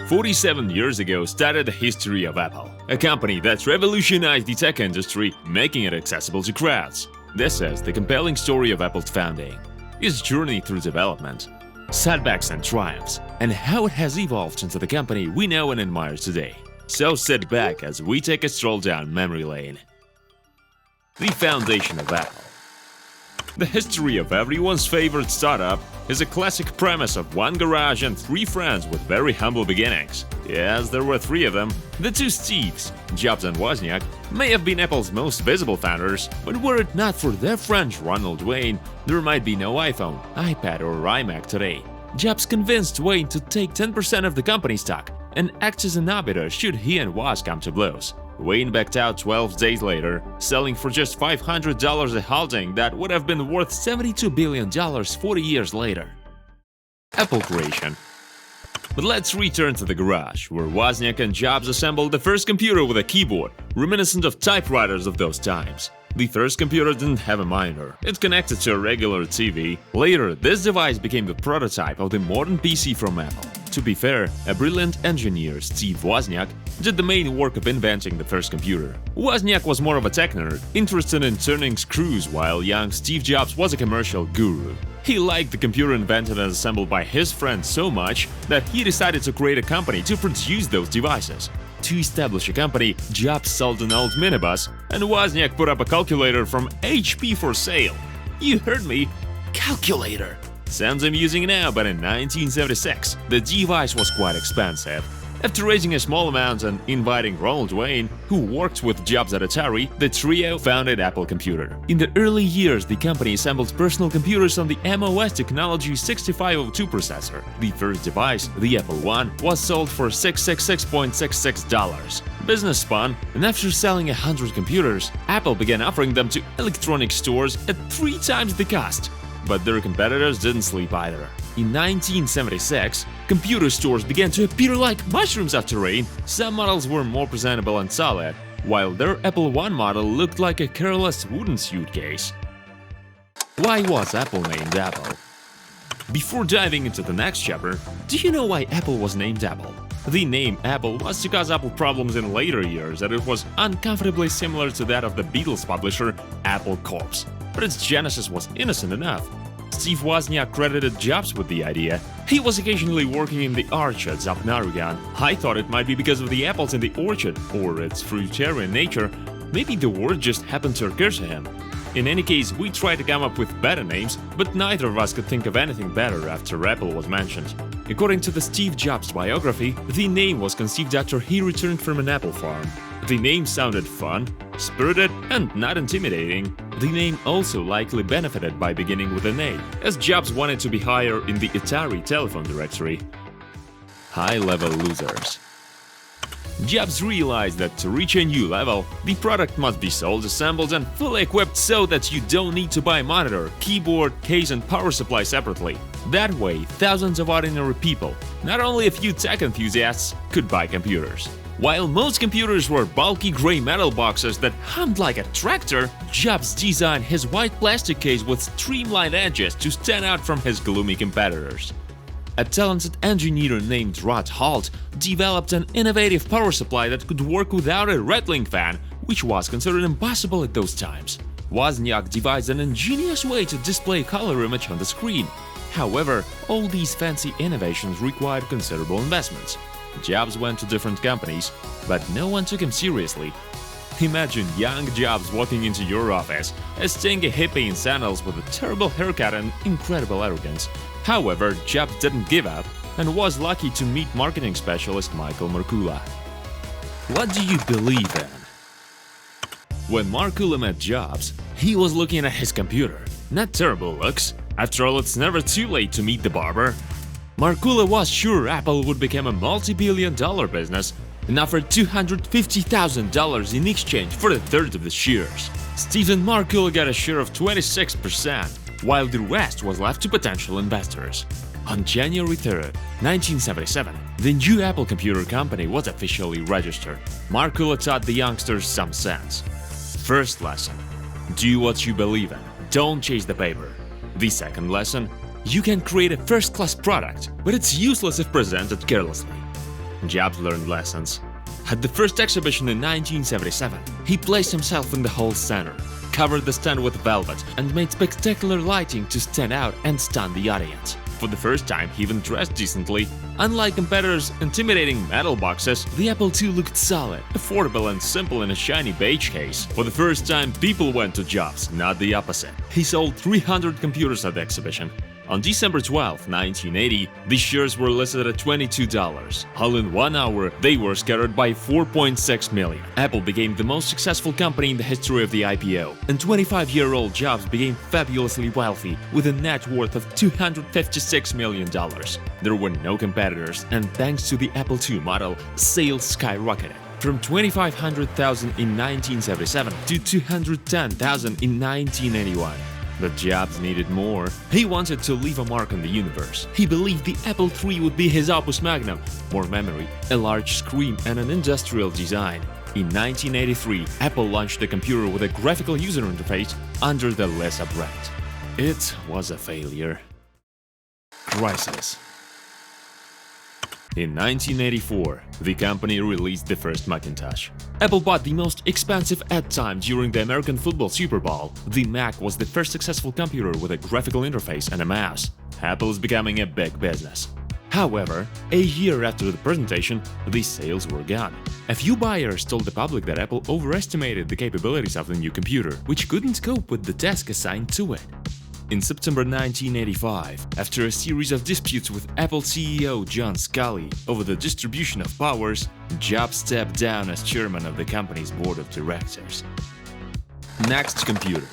47 years ago started the history of Apple, a company that revolutionized the tech industry, making it accessible to crowds. This is the compelling story of Apple's founding, its journey through development, setbacks and triumphs, and how it has evolved into the company we know and admire today. So sit back as we take a stroll down memory lane. The foundation of Apple. The history of everyone's favorite startup is a classic premise of one garage and three friends with very humble beginnings. Yes, there were three of them. The two Steves, Jobs and Wozniak, may have been Apple's most visible founders, but were it not for their friend Ronald Wayne, there might be no iPhone, iPad or iMac today. Jobs convinced Wayne to take 10% of the company stock and act as an arbiter should he and Woz come to blows. Wayne backed out 12 days later, selling for just $500 a holding that would have been worth $72 billion 40 years later. Apple creation. But let's return to the garage, where Wozniak and Jobs assembled the first computer with a keyboard, reminiscent of typewriters of those times. The first computer didn't have a monitor, it connected to a regular TV. Later, this device became the prototype of the modern PC from Apple. To be fair, a brilliant engineer, Steve Wozniak, did the main work of inventing the first computer. Wozniak was more of a tech nerd, interested in turning screws, while young Steve Jobs was a commercial guru. He liked the computer invented and assembled by his friends so much that he decided to create a company to produce those devices. To establish a company, Jobs sold an old minibus, and Wozniak put up a calculator from HP for sale. You heard me, calculator! Sounds amusing now, but in 1976, the device was quite expensive. After raising a small amount and inviting Ronald Wayne, who worked with Jobs at Atari, the trio founded Apple Computer. In the early years, the company assembled personal computers on the MOS Technology 6502 processor. The first device, the Apple I, was sold for $666.66. Business spun, and after selling 100 computers, Apple began offering them to electronic stores at 3 times the cost. But their competitors didn't sleep either. In 1976, computer stores began to appear like mushrooms after rain. Some models were more presentable and solid, while their Apple I model looked like a careless wooden suitcase. Why was Apple named Apple? Before diving into the next chapter, do you know why Apple was named Apple? The name Apple was to cause Apple problems in later years, and it was uncomfortably similar to that of the Beatles publisher Apple Corps. But its genesis was innocent enough. Steve Wozniak credited Jobs with the idea. He was occasionally working in the orchards up in Oregon. I thought it might be because of the apples in the orchard, or its fruitarian nature. Maybe the word just happened to occur to him. In any case, we tried to come up with better names, but neither of us could think of anything better after Apple was mentioned. According to the Steve Jobs biography, the name was conceived after he returned from an apple farm. The name sounded fun, spirited, and not intimidating. The name also likely benefited by beginning with an A, as Jobs wanted to be higher in the Atari telephone directory. High-level losers. Jobs realized that to reach a new level, the product must be sold, assembled, and fully equipped so that you don't need to buy a monitor, keyboard, case, and power supply separately. That way, thousands of ordinary people, not only a few tech enthusiasts, could buy computers. While most computers were bulky gray metal boxes that hummed like a tractor, Jobs designed his white plastic case with streamlined edges to stand out from his gloomy competitors. A talented engineer named Rod Holt developed an innovative power supply that could work without a rattling fan, which was considered impossible at those times. Wozniak devised an ingenious way to display a color image on the screen. However, all these fancy innovations required considerable investments. Jobs went to different companies, but no one took him seriously. Imagine young Jobs walking into your office, a stinky hippie in sandals with a terrible haircut and incredible arrogance. However, Jobs didn't give up and was lucky to meet marketing specialist Michael Markula. What do you believe in? When Markula met Jobs, he was looking at his computer. Not terrible looks. After all, it's never too late to meet the barber. Markula was sure Apple would become a multi-billion-dollar business and offered $250,000 in exchange for a third of the shares. Stephen Markula got a share of 26%, while the rest was left to potential investors. On January 3, 1977, the new Apple Computer Company was officially registered. Markula taught the youngsters some sense. First lesson: do what you believe in, don't chase the paper. The second lesson: you can create a first-class product, but it's useless if presented carelessly. Jobs learned lessons. At the first exhibition in 1977, he placed himself in the whole center, covered the stand with velvet, and made spectacular lighting to stand out and stun the audience. For the first time, he even dressed decently. Unlike competitors' intimidating metal boxes, the Apple II looked solid, affordable and simple in a shiny beige case. For the first time, people went to Jobs, not the opposite. He sold 300 computers at the exhibition. On December 12, 1980, the shares were listed at $22. All in 1 hour, they were scattered by 4.6 million. Apple became the most successful company in the history of the IPO, and 25-year-old Jobs became fabulously wealthy with a net worth of $256 million. There were no competitors, and thanks to the Apple II model, sales skyrocketed. From 2,500,000 in 1977 to 210,000 in 1981. But Jobs needed more. He wanted to leave a mark on the universe. He believed the Apple III would be his opus magnum: more memory, a large screen, and an industrial design. In 1983, Apple launched a computer with a graphical user interface under the Lisa brand. It was a failure. Crysis. In 1984, the company released the first Macintosh. Apple bought the most expensive ad time during the American football Super Bowl. The Mac was the first successful computer with a graphical interface and a mouse. Apple is becoming a big business. However, a year after the presentation, the sales were gone. A few buyers told the public that Apple overestimated the capabilities of the new computer, which couldn't cope with the task assigned to it. In September 1985, after a series of disputes with Apple CEO John Sculley over the distribution of powers, Jobs stepped down as chairman of the company's board of directors. Next Computer.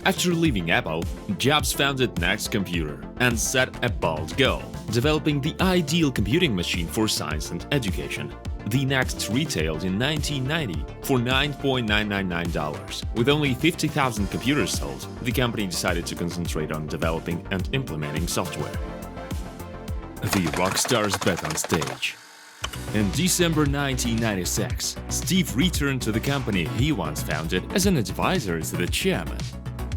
After leaving Apple, Jobs founded Next Computer and set a bold goal: developing the ideal computing machine for science and education. The Next retailed in 1990 for $9.999. With only 50,000 computers sold, the company decided to concentrate on developing and implementing software. The rock stars bet on stage. In December 1996, Steve returned to the company he once founded as an advisor to the chairman.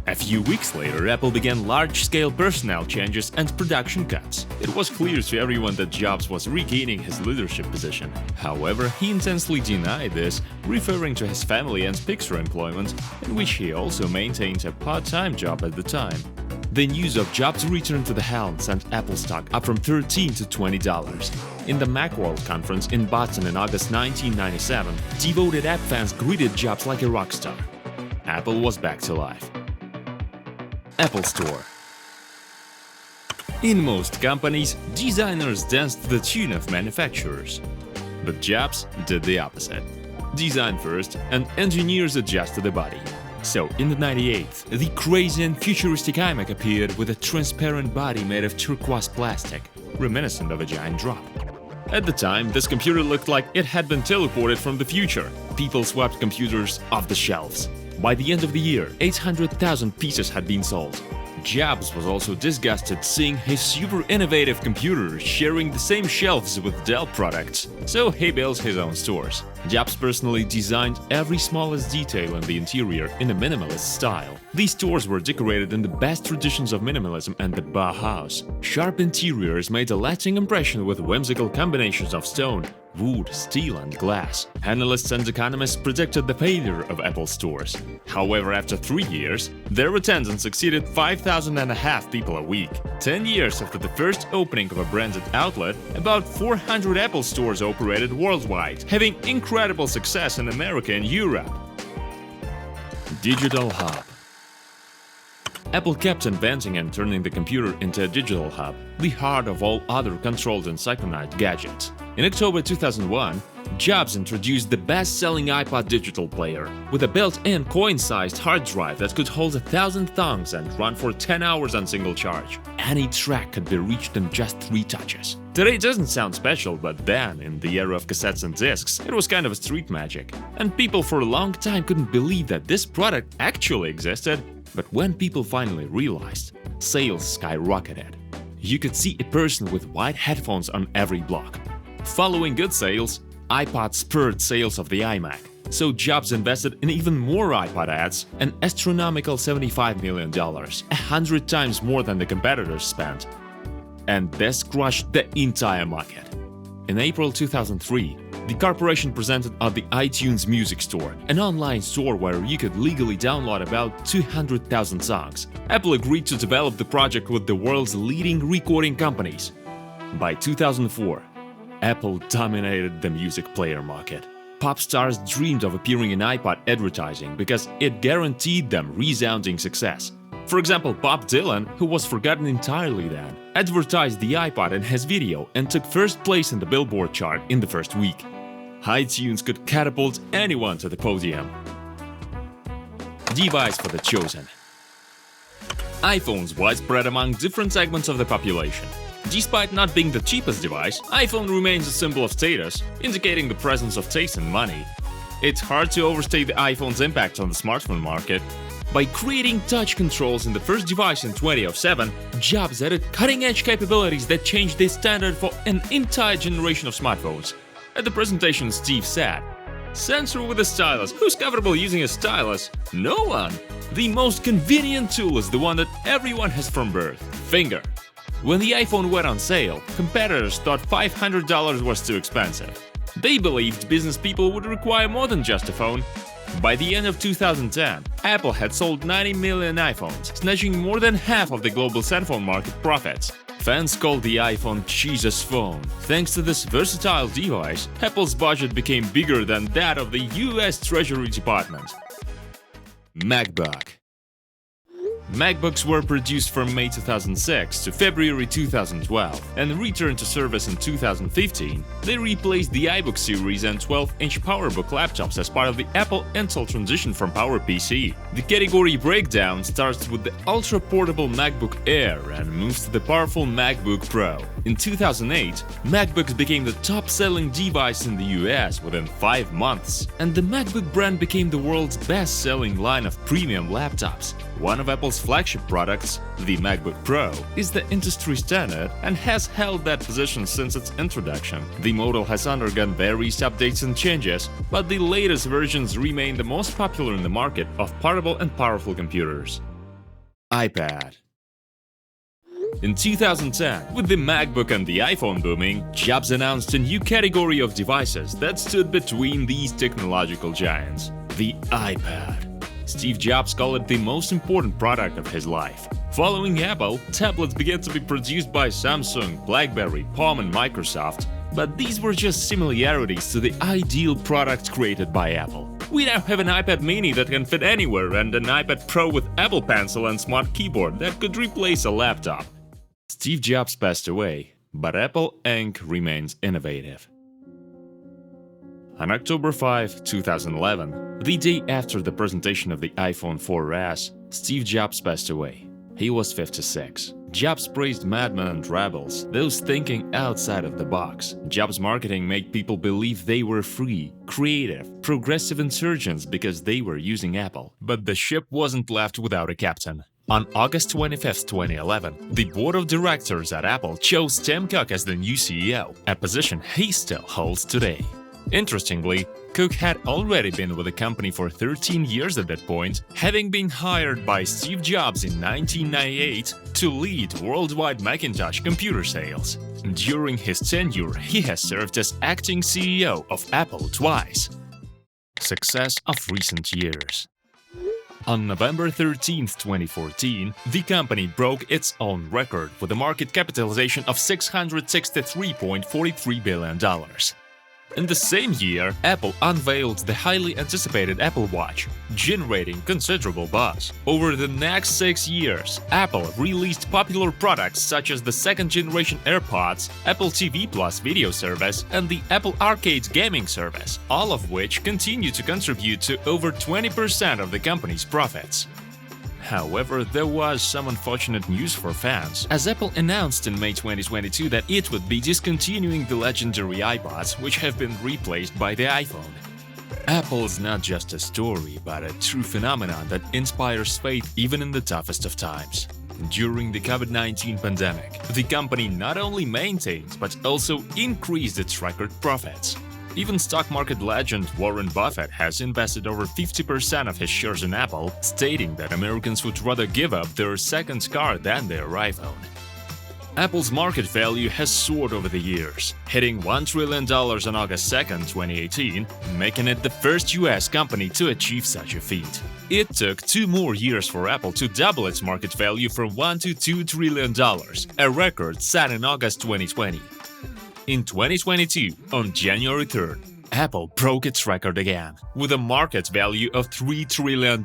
A few weeks later, Apple began large-scale personnel changes and production cuts. It was clear to everyone that Jobs was regaining his leadership position. However, he intensely denied this, referring to his family and Pixar employment, in which he also maintained a part-time job at the time. The news of Jobs' return to the helm sent Apple stock up from $13 to $20. In the Macworld conference in Boston in August 1997, devoted app fans greeted Jobs like a rock star. Apple was back to life. Apple Store. In most companies, designers dance to the tune of manufacturers. But Jobs did the opposite. Design first, and engineers adjust to the body. So, in the 98th, the crazy and futuristic iMac appeared with a transparent body made of turquoise plastic, reminiscent of a giant drop. At the time, this computer looked like it had been teleported from the future. People swapped computers off the shelves. By the end of the year, 800,000 pieces had been sold. Jobs was also disgusted seeing his super innovative computer sharing the same shelves with Dell products, so he built his own stores. Jobs personally designed every smallest detail in the interior in a minimalist style. These stores were decorated in the best traditions of minimalism and the Bauhaus. Sharp interiors made a lasting impression with whimsical combinations of stone, wood, steel, and glass. Analysts and economists predicted the failure of Apple stores. However, after 3 years, their attendance exceeded 5,500 people a week. 10 years after the first opening of a branded outlet, about 400 Apple stores operated worldwide, having incredible success in America and Europe. Digital Hub. Apple kept inventing and turning the computer into a digital hub, the heart of all other controlled and synchronized gadgets. In October 2001, Jobs introduced the best-selling iPod digital player, with a built-in coin-sized hard drive that could hold 1,000 songs and run for 10 hours on single charge. Any track could be reached in just 3 touches. Today it doesn't sound special, but then, in the era of cassettes and discs, it was kind of a street magic. And people for a long time couldn't believe that this product actually existed. But when people finally realized, sales skyrocketed. You could see a person with white headphones on every block. Following good sales, iPod spurred sales of the iMac. So Jobs invested in even more iPod ads, an astronomical $75 million, 100 times more than the competitors spent. And this crushed the entire market. In April 2003, the corporation presented at the iTunes Music Store, an online store where you could legally download about 200,000 songs. Apple agreed to develop the project with the world's leading recording companies. By 2004, Apple dominated the music player market. Pop stars dreamed of appearing in iPod advertising because it guaranteed them resounding success. For example, Bob Dylan, who was forgotten entirely then, advertised the iPod in his video and took first place in the Billboard chart in the first week. iTunes could catapult anyone to the podium. Device for the chosen. iPhones widespread among different segments of the population. Despite not being the cheapest device, iPhone remains a symbol of status, indicating the presence of taste and money. It's hard to overstate the iPhone's impact on the smartphone market. By creating touch controls in the first device in 2007, Jobs added cutting-edge capabilities that changed the standard for an entire generation of smartphones. At the presentation, Steve said, "Sensor with a stylus. Who's comfortable using a stylus? No one! The most convenient tool is the one that everyone has from birth. Finger." When the iPhone went on sale, competitors thought $500 was too expensive. They believed business people would require more than just a phone. By the end of 2010, Apple had sold 90 million iPhones, snatching more than half of the global cell phone market profits. Fans called the iPhone Jesus phone. Thanks to this versatile device, Apple's budget became bigger than that of the US Treasury Department. MacBook. MacBooks were produced from May 2006 to February 2012 and returned to service in 2015. They replaced the iBook series and 12-inch PowerBook laptops as part of the Apple Intel transition from PowerPC. The category breakdown starts with the ultra-portable MacBook Air and moves to the powerful MacBook Pro. In 2008, MacBooks became the top-selling device in the US within 5 months, and the MacBook brand became the world's best-selling line of premium laptops. One of Apple's flagship products, the MacBook Pro, is the industry standard and has held that position since its introduction. The model has undergone various updates and changes, but the latest versions remain the most popular in the market of portable and powerful computers. iPad. In 2010, with the MacBook and the iPhone booming, Jobs announced a new category of devices that stood between these technological giants: the iPad. Steve Jobs called it the most important product of his life. Following Apple, tablets began to be produced by Samsung, BlackBerry, Palm and Microsoft, but these were just similarities to the ideal product created by Apple. We now have an iPad mini that can fit anywhere and an iPad Pro with Apple Pencil and smart keyboard that could replace a laptop. Steve Jobs passed away, but Apple Inc. remains innovative. On October 5, 2011, the day after the presentation of the iPhone 4S, Steve Jobs passed away. He was 56. Jobs praised madmen and rebels, those thinking outside of the box. Jobs' marketing made people believe they were free, creative, progressive insurgents because they were using Apple. But the ship wasn't left without a captain. On August 25, 2011, the board of directors at Apple chose Tim Cook as the new CEO, a position he still holds today. Interestingly, Cook had already been with the company for 13 years at that point, having been hired by Steve Jobs in 1998 to lead worldwide Macintosh computer sales. During his tenure, he has served as acting CEO of Apple twice. Success of recent years. On November 13, 2014, the company broke its own record with a market capitalization of $663.43 billion. In the same year, Apple unveiled the highly anticipated Apple Watch, generating considerable buzz. Over the next 6 years, Apple released popular products such as the second-generation AirPods, Apple TV Plus video service, and the Apple Arcade gaming service, all of which continue to contribute to over 20% of the company's profits. However, there was some unfortunate news for fans, as Apple announced in May 2022 that it would be discontinuing the legendary iPods, which have been replaced by the iPhone. Apple is not just a story, but a true phenomenon that inspires faith even in the toughest of times. During the COVID-19 pandemic, the company not only maintained but also increased its record profits. Even stock market legend Warren Buffett has invested over 50% of his shares in Apple, stating that Americans would rather give up their second car than their iPhone. Apple's market value has soared over the years, hitting $1 trillion on August 2, 2018, making it the first US company to achieve such a feat. It took 2 more years for Apple to double its market value from $1 to $2 trillion, a record set in August 2020. In 2022, on January 3rd, Apple broke its record again, with a market value of $3 trillion.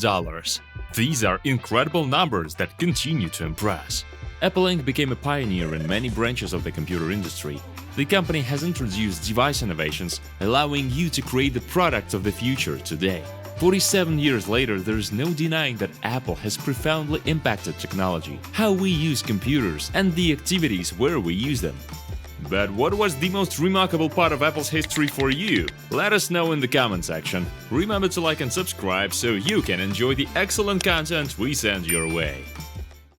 These are incredible numbers that continue to impress. Apple Inc. became a pioneer in many branches of the computer industry. The company has introduced device innovations, allowing you to create the products of the future today. 47 years later, there is no denying that Apple has profoundly impacted technology, how we use computers, and the activities where we use them. But what was the most remarkable part of Apple's history for you? Let us know in the comment section. Remember to like and subscribe so you can enjoy the excellent content we send your way.